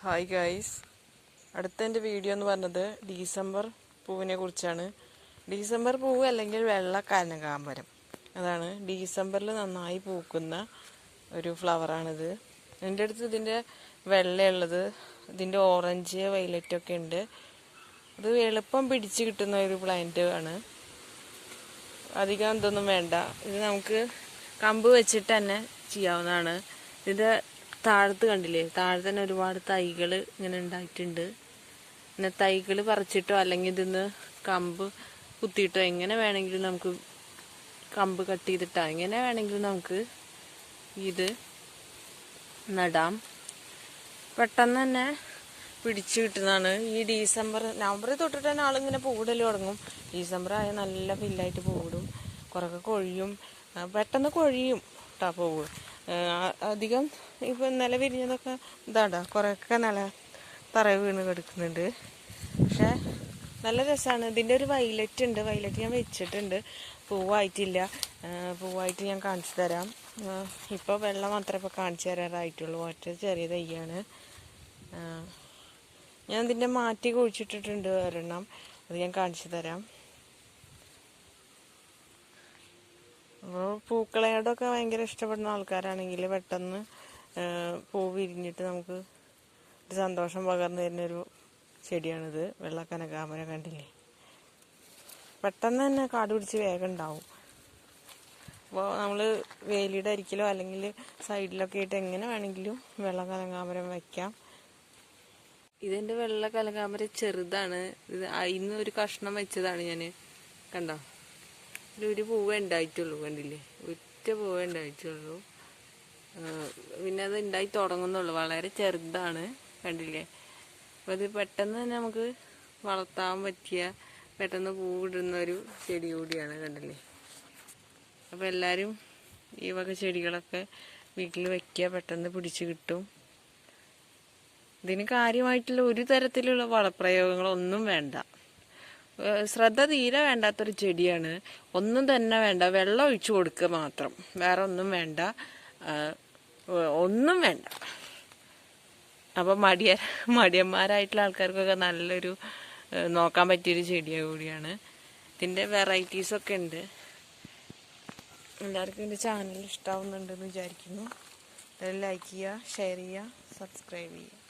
Hi guys, അടുത്ത എൻ്റെ video എന്ന് പറഞ്ഞത് ഡിസംബർ പൂവിനെ കുറിച്ചാണ്. ഡിസംബർ പൂവ് അല്ലെങ്കിൽ വെള്ള കനകാംബരം, അതാണ് ഡിസംബറിൽ നന്നായി പൂക്കുന്ന ഒരു ഫ്ലവറാണിത്. എൻ്റെ അടുത്ത് ഇതിൻ്റെ വെള്ളയുള്ളത്, ഇതിൻ്റെ ഓറഞ്ച് വയലറ്റ് ഒക്കെ ഉണ്ട്. ഇത് എളുപ്പം പിടിച്ച് കിട്ടുന്ന ഒരു പ്ലാന്റ് ആണ്. അധികം ഇതൊന്നും വേണ്ട. ഇത് നമുക്ക് കമ്പ് വെച്ചിട്ട് തന്നെ ചെയ്യാവുന്നതാണ്. ഇതിൻ്റെ താഴത്ത് കണ്ടില്ലേ, താഴെ തന്നെ ഒരുപാട് തൈകൾ ഇങ്ങനെ ഉണ്ടായിട്ടുണ്ട്. പിന്നെ തൈകൾ പറിച്ചിട്ടോ അല്ലെങ്കിൽ ഇതിന്ന് കമ്പ് കുത്തിയിട്ടോ എങ്ങനെ വേണമെങ്കിലും നമുക്ക് കമ്പ് കട്ട് ചെയ്തിട്ടോ എങ്ങനെ വേണമെങ്കിലും നമുക്ക് ഇത് നടാം. പെട്ടെന്ന് തന്നെ പിടിച്ചു കിട്ടുന്നതാണ്. ഈ നവംബറിൽ തൊട്ടിട്ട് തന്നെ ആളിങ്ങനെ പൂവിടൽ തുടങ്ങും. ഡിസംബർ ആയാൽ നല്ല ഫില്ലായിട്ട് പൂവിടും. കുറേയൊക്കെ കൊഴിയും, പെട്ടെന്ന് കൊഴിയും കേട്ടോ പൂവ്. അധികം ഇപ്പം നില വിരിഞ്ഞതൊക്കെ ഇതാണ്ടാ, കുറേയൊക്കെ തറ വീണ് കിടക്കുന്നുണ്ട്. പക്ഷെ നല്ല രസമാണ്. ഇതിൻ്റെ ഒരു വയലറ്റ് ഉണ്ട്, വയലറ്റ് ഞാൻ വെച്ചിട്ടുണ്ട്, പൂവായിട്ടില്ല. പൂവായിട്ട് ഞാൻ കാണിച്ചു തരാം. ഇപ്പോൾ വെള്ളം മാത്രമേ ഇപ്പോൾ കാണിച്ചു തരാറായിട്ടുള്ളൂ. ഒറ്റ ചെറിയ തൈയാണ്. ഞാൻ ഇതിൻ്റെ മാറ്റി കുഴിച്ചിട്ടിട്ടുണ്ട് ഒരെണ്ണം, അത് ഞാൻ കാണിച്ചു തരാം. അപ്പോൾ പൂക്കളയോടൊക്കെ ഭയങ്കര ഇഷ്ടപ്പെടുന്ന ആൾക്കാരാണെങ്കിൽ പെട്ടെന്ന് പൂ വിരിഞ്ഞിട്ട് നമുക്ക് ഒരു സന്തോഷം പകർന്നു തരുന്നൊരു ചെടിയാണിത്. വെള്ള കനകാംബരം കണ്ടില്ലേ, പെട്ടെന്ന് തന്നെ കാട് പിടിച്ച് വേഗം ഉണ്ടാവും. അപ്പോൾ നമ്മൾ വേലിയുടെ അരിക്കിലോ അല്ലെങ്കിൽ സൈഡിലൊക്കെ ആയിട്ട് എങ്ങനെ വേണമെങ്കിലും വെള്ള കനകാംബരം വയ്ക്കാം. ഇതെൻ്റെ വെള്ള കനകാംബരം ചെറുതാണ്. ഇത് ഇന്ന് ഒരു കഷ്ണം വെച്ചതാണ് ഞാൻ. കണ്ടോ, ഒരു പൂവേ ഉണ്ടായിട്ടുള്ളൂ, കണ്ടില്ലേ, ഒറ്റ പൂവേ ഉണ്ടായിട്ടുള്ളൂ. പിന്നെ അത് ഉണ്ടായി തുടങ്ങുന്നുള്ളൂ, വളരെ ചെറുതാണ്, കണ്ടില്ലേ. അപ്പോൾ ഇത് പെട്ടെന്ന് തന്നെ നമുക്ക് വളർത്താൻ പറ്റിയ, പെട്ടെന്ന് പൂവിടുന്ന ഒരു ചെടി കൂടിയാണ്, കണ്ടില്ലേ. അപ്പോൾ എല്ലാവരും ഈ വക ചെടികളൊക്കെ വീട്ടിൽ വയ്ക്കുക, പെട്ടെന്ന് പിടിച്ച് കിട്ടും. ഇതിന് കാര്യമായിട്ടുള്ള ഒരു തരത്തിലുള്ള വളപ്രയോഗങ്ങളൊന്നും വേണ്ട. ശ്രദ്ധ തീരെ വേണ്ടാത്തൊരു ചെടിയാണ്. ഒന്നും തന്നെ വേണ്ട, വെള്ളം ഒഴിച്ചു കൊടുക്കുക മാത്രം, വേറെ ഒന്നും വേണ്ട, ഒന്നും വേണ്ട. അപ്പോൾ മടിയന്മാരായിട്ടുള്ള ആൾക്കാർക്കൊക്കെ നല്ലൊരു നോക്കാൻ പറ്റിയൊരു ചെടി കൂടിയാണ്. ഇതിൻ്റെ വെറൈറ്റീസൊക്കെ ഉണ്ട്. എല്ലാവർക്കും എൻ്റെ ചാനൽ ഇഷ്ടമാവുന്നുണ്ടെന്ന് വിചാരിക്കുന്നു. ലൈക്ക് ചെയ്യുക, ഷെയർ ചെയ്യുക, സബ്സ്ക്രൈബ് ചെയ്യുക.